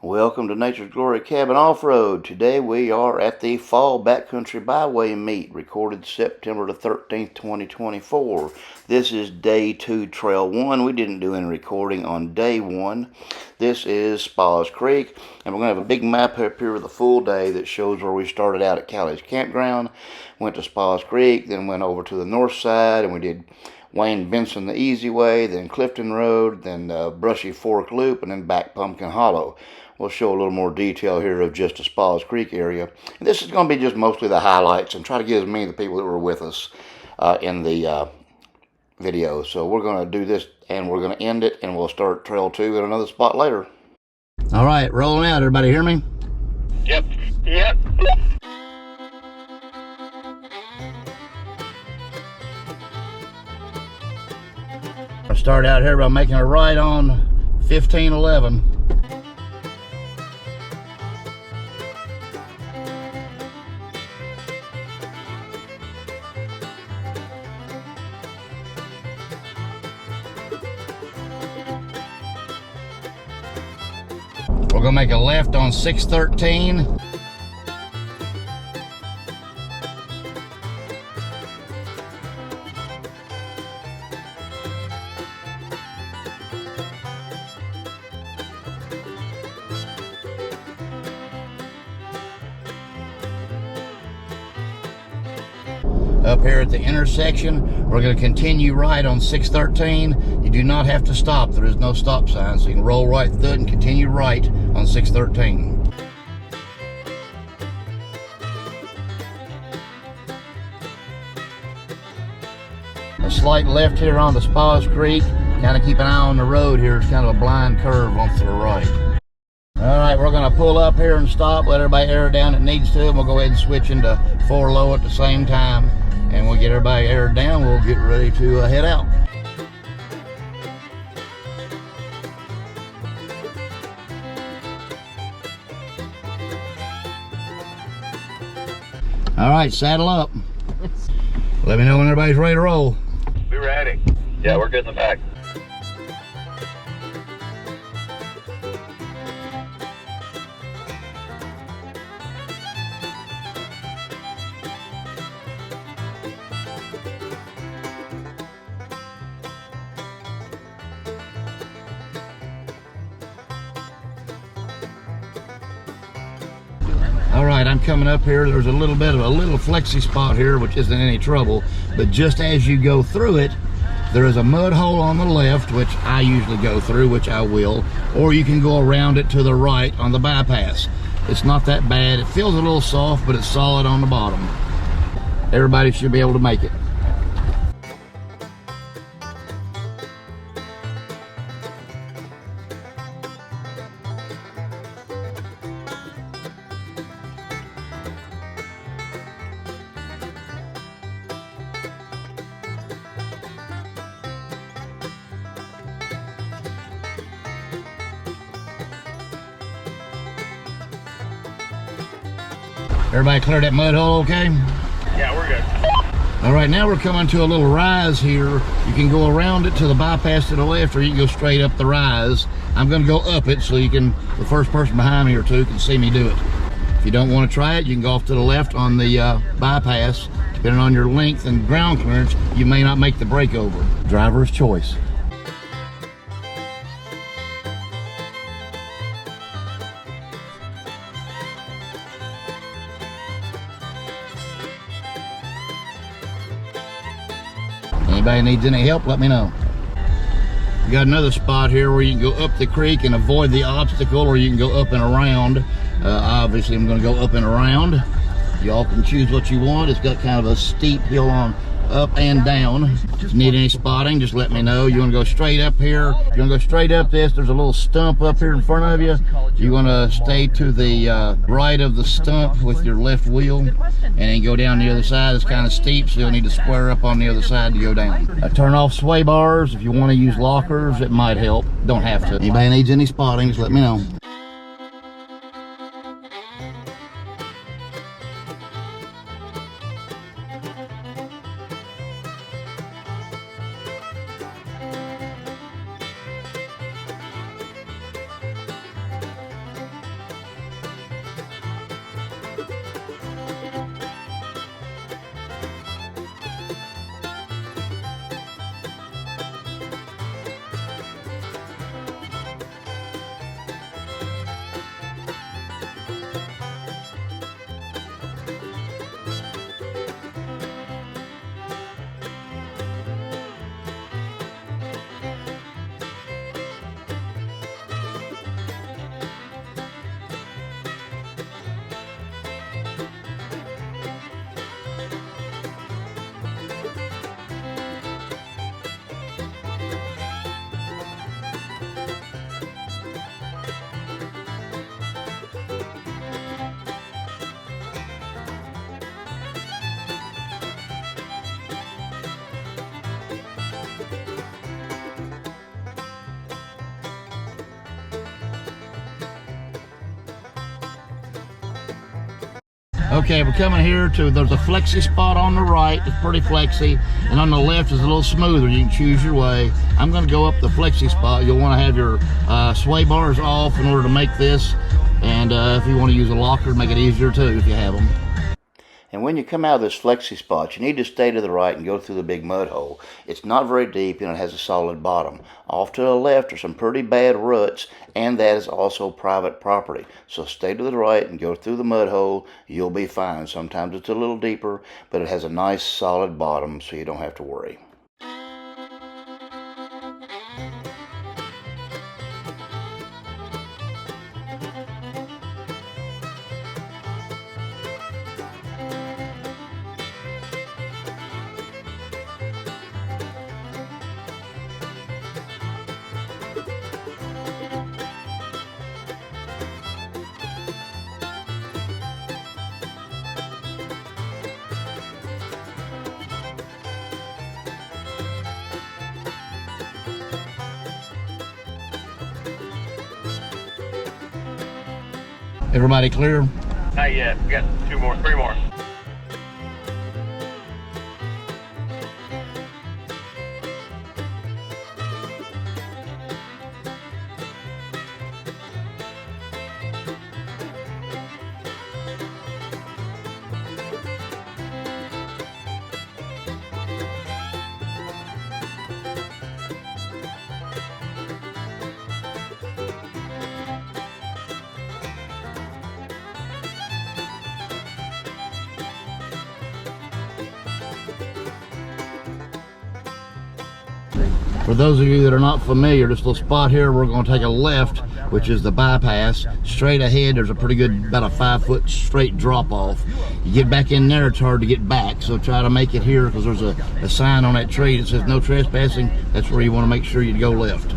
Welcome to Nature's Glory Cabin Off-Road. Today we are at the Fall Backcountry Byway meet, recorded September the 13th, 2024. This is Day 2 Trail 1. We didn't do any recording on Day 1. This is Spas Creek, and we're going to have a big map up here with a full day that shows where we started out at Callie's Campground, went to Spas Creek, then went over to the north side, and we did Wayne Benson the easy way, then Clifton Road, then Brushy Fork Loop, and then back Pumpkin Hollow. We'll show a little more detail here of just the Spas Creek area. And this is going to be just mostly the highlights and try to get as many of the people that were with us in the video. So we're going to do this and we're going to end it, and we'll start Trail 2 at another spot later. All right, rolling out. Everybody hear me? Yep. I'll start out here by making a right on 1511. We're going to make a left on 613. Up here at the intersection, we're going to continue right on 613. You do not have to stop. There is no stop sign, so you can roll right through it and continue right on 613. A slight left here on the Spas Creek. Kind of keep an eye on the road here. It's kind of a blind curve off to the right. All right, we're going to pull up here and stop, let everybody air down that needs to, and we'll go ahead and switch into 4 low at the same time. And we'll get everybody aired down. We'll get ready to head out. All right, saddle up. Let me know when everybody's ready to roll. We're ready. Yeah, we're good in the back. All right, I'm coming up here. There's a little flexi spot here, which isn't any trouble, but just as you go through it, there is a mud hole on the left, which I usually go through, which I will, or you can go around it to the right on the bypass. It's not that bad. It feels a little soft, but it's solid on the bottom. Everybody should be able to make it. Everybody clear that mud hole okay? Yeah, we're good. All right, now we're coming to a little rise here. You can go around it to the bypass to the left, or you can go straight up the rise. I'm going to go up it so you can, the first person behind me or two can see me do it. If you don't want to try it, you can go off to the left on the bypass. Depending on your length and ground clearance, you may not make the breakover. Driver's choice. Anybody needs any help, let me know. You got another spot here where you can go up the creek and avoid the obstacle, or you can go up and around. Obviously, I'm going to go up and around. Y'all can choose what you want. It's got kind of a steep hill on up and down. If you need any spotting, just let me know. You want to go straight up here? You want to go straight up this? There's a little stump up here in front of you. You want to stay to the right of the stump with your left wheel, and then go down the other side. It's kind of steep, so you'll need to square up on the other side to go down. Turn off sway bars. If you want to use lockers, it might help. Don't have to. Anybody needs any spotting, just let me know. Okay, we're coming here to, there's a flexi spot on the right, it's pretty flexi, and on the left is a little smoother. You can choose your way. I'm gonna go up the flexi spot. You'll wanna have your sway bars off in order to make this, and if you wanna use a locker, make it easier too if you have them. And when you come out of this flexi spot, you need to stay to the right and go through the big mud hole. It's not very deep and it has a solid bottom. Off to the left are some pretty bad ruts, and that is also private property. So stay to the right and go through the mud hole. You'll be fine. Sometimes it's a little deeper, but it has a nice solid bottom, so you don't have to worry. Everybody clear? Not yet. We got 2 more, 3 more. For those of you that are not familiar, this little spot here, we're going to take a left, which is the bypass. Straight ahead, there's a pretty good, about a 5-foot straight drop off. You get back in there, it's hard to get back, so try to make it here, because there's a sign on that tree that says no trespassing. That's where you want to make sure you go left.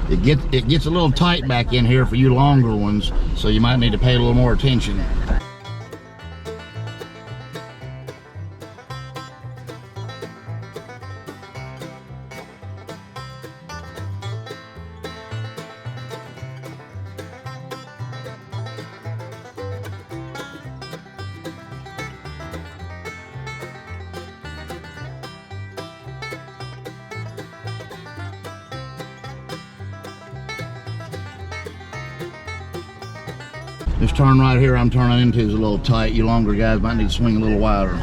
It gets a little tight back in here for you longer ones, so you might need to pay a little more attention. This turn right here I'm turning into is a little tight. You longer guys might need to swing a little wider.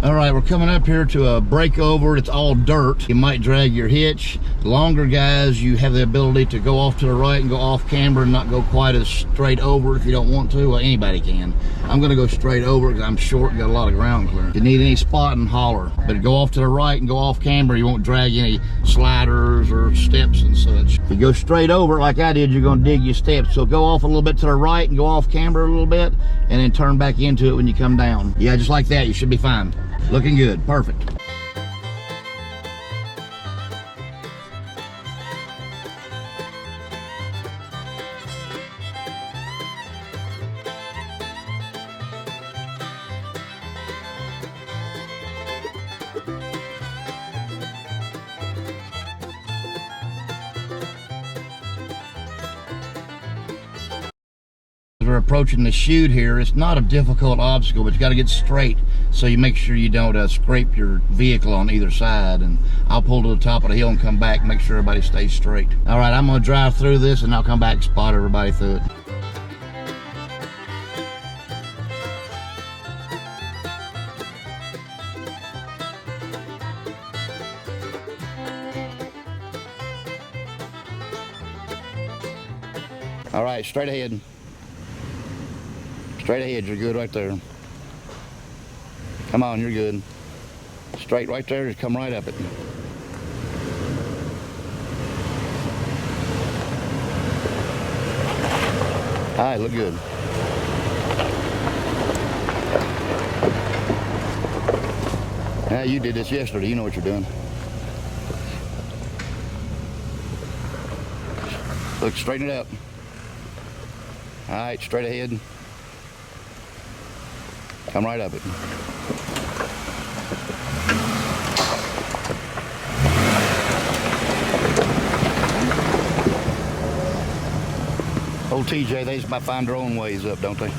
All right, we're coming up here to a breakover. It's all dirt. You might drag your hitch. The longer guys, you have the ability to go off to the right and go off camber and not go quite as straight over if you don't want to. Well, anybody can. I'm gonna go straight over because I'm short and got a lot of ground clearance. If you need any spotting, holler. But go off to the right and go off camber. You won't drag any sliders or steps and such. If you go straight over like I did, you're gonna dig your steps. So go off a little bit to the right and go off camber a little bit and then turn back into it when you come down. Yeah, just like that, you should be fine. Looking good, perfect. We're approaching the chute here. It's not a difficult obstacle, but you got to get straight so you make sure you don't scrape your vehicle on either side. And I'll pull to the top of the hill and come back and make sure everybody stays straight. All right, I'm going to drive through this and I'll come back and spot everybody through it. All right, straight ahead. Straight ahead, you're good right there. Come on, you're good. Straight right there, just come right up it. All right, look good. Now you did this yesterday, you know what you're doing. Look, straighten it up. All right, straight ahead. Come right up it. Old TJ, they just about find their own ways up, don't they? I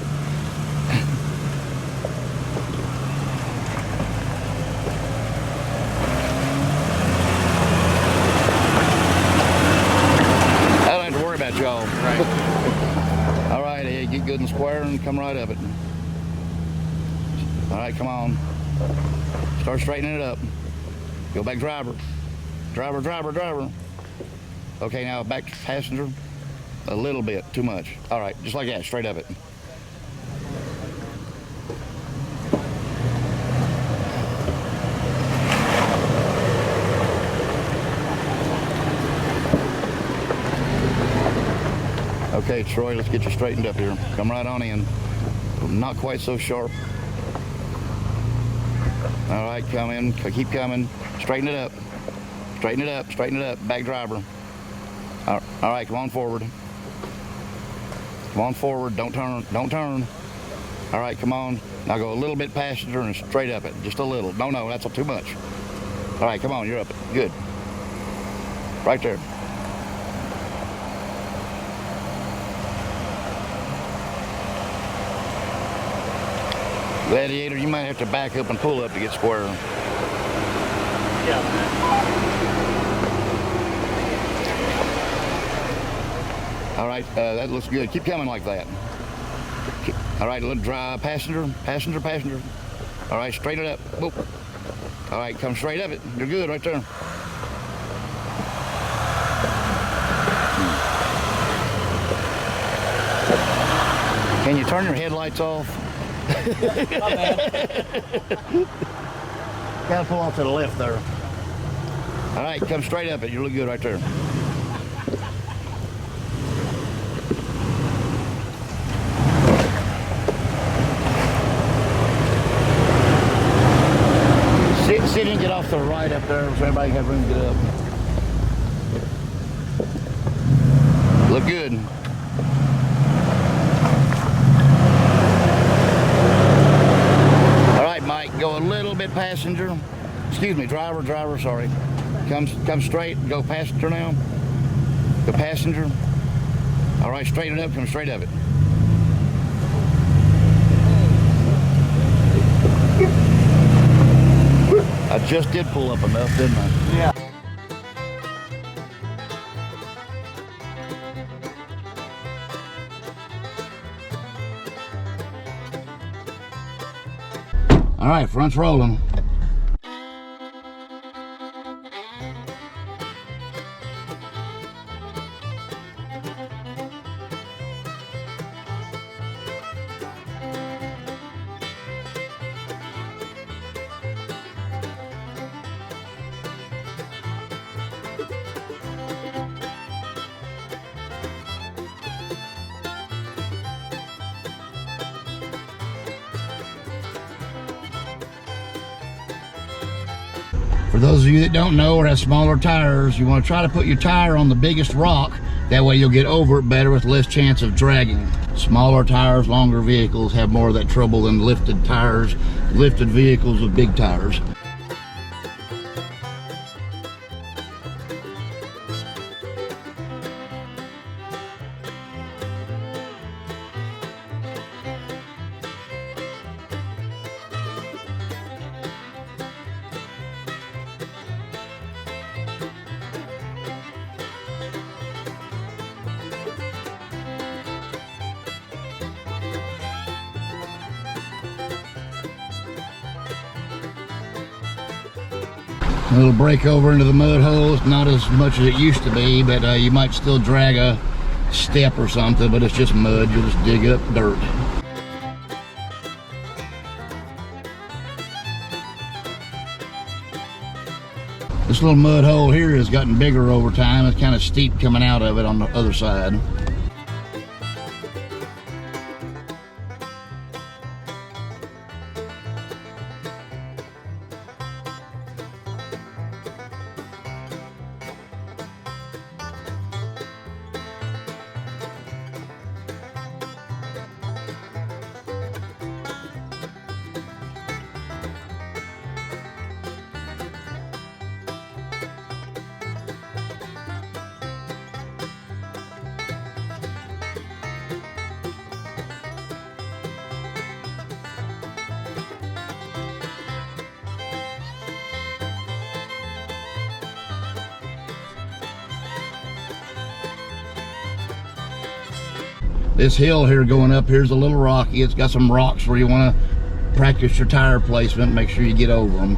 don't have to worry about y'all. Right. All right, hey, get good and square and come right up it. All right, come on. Start straightening it up. Go back driver. Driver, driver, driver. Okay, now back to passenger. A little bit, too much. All right, just like that, straight up it. Okay, Troy, let's get you straightened up here. Come right on in. Not quite so sharp. All right, come in, keep coming. Straighten it up. Straighten it up, straighten it up. Back driver. All right, come on forward. Come on forward, don't turn, don't turn. All right, come on. Now go a little bit passenger and straight up it, just a little. No, that's too much. All right, come on, you're up it, good. Right there. Gladiator, you might have to back up and pull up to get square. Yeah. All right, that looks good. Keep coming like that. All right, a little dry. Passenger, passenger, passenger. All right, straighten it up. Boop. All right, come straight up it. You're good right there. Can you turn your headlights off? Not bad. Gotta pull off to the left there. All right, come straight up it. You look good right there. Sit and get off to the right up there so everybody can have room to get up. Look good. All right, Mike, go a little bit passenger. Excuse me, driver, sorry. Come straight, go passenger now. Go passenger. All right, straighten it up, come straight up it. I just did pull up enough, didn't I? Yeah. All right, front's rolling. For those of you that don't know or have smaller tires, you want to try to put your tire on the biggest rock. That way you'll get over it better with less chance of dragging. Smaller tires, longer vehicles have more of that trouble than lifted tires, lifted vehicles with big tires. A little break over into the mud holes, not as much as it used to be, but you might still drag a step or something, but it's just mud. You'll just dig up dirt. This little mud hole here has gotten bigger over time. It's kind of steep coming out of it on the other side. This hill here going up here's a little rocky. It's got some rocks where you want to practice your tire placement. Make sure you get over them.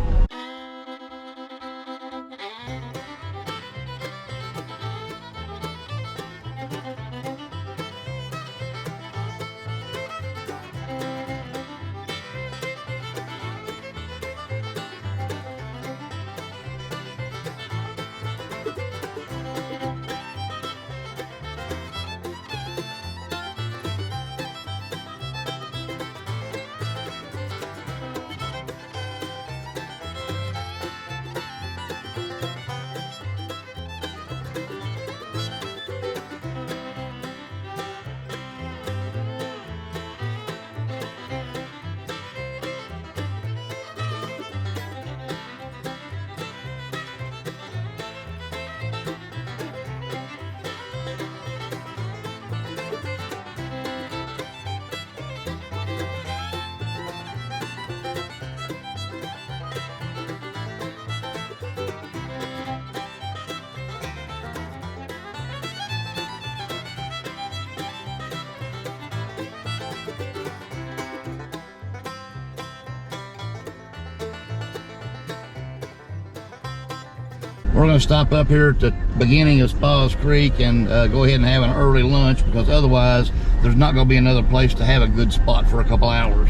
We're going to stop up here at the beginning of Spas Creek and go ahead and have an early lunch, because otherwise there's not going to be another place to have a good spot for a couple hours.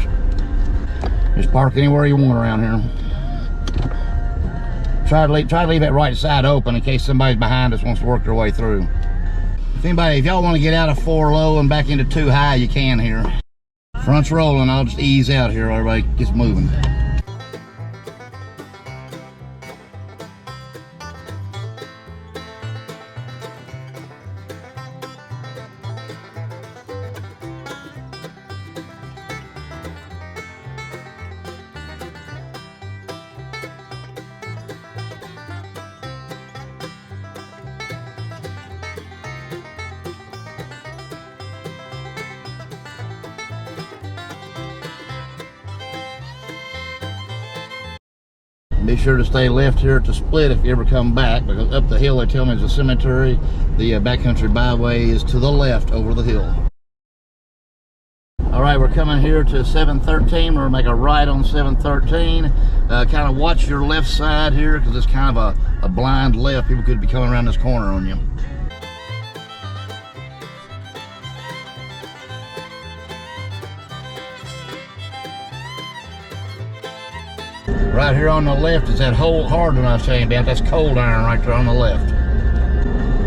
Just park anywhere you want around here. Try to leave that right side open in case somebody's behind us wants to work their way through. If y'all want to get out of 4 low and back into 2 high, you can here. Front's rolling. I'll just ease out here. Everybody gets moving. Be sure to stay left here at the split if you ever come back, because up the hill they tell me is a cemetery. The backcountry byway is to the left over the hill. All right, we're coming here to 713. We're gonna make a right on 713. Kind of watch your left side here, because it's kind of a blind left. People could be coming around this corner on you. Right here on the left is that whole hard one I was telling you about. That's cold iron right there on the left.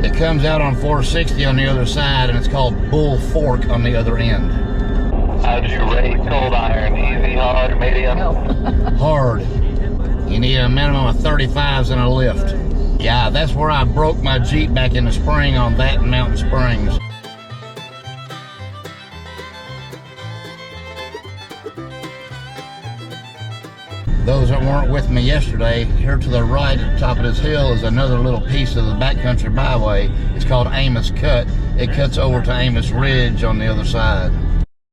It comes out on 460 on the other side, and it's called Bull Fork on the other end. How'd you rate cold iron? Easy, hard, medium? Hard. You need a minimum of 35s in a lift. Yeah, that's where I broke my Jeep back in the spring on that in Mountain Springs. Those that weren't with me yesterday, here to the right at the top of this hill is another little piece of the backcountry byway. It's called Amos Cut. It cuts over to Amos Ridge on the other side.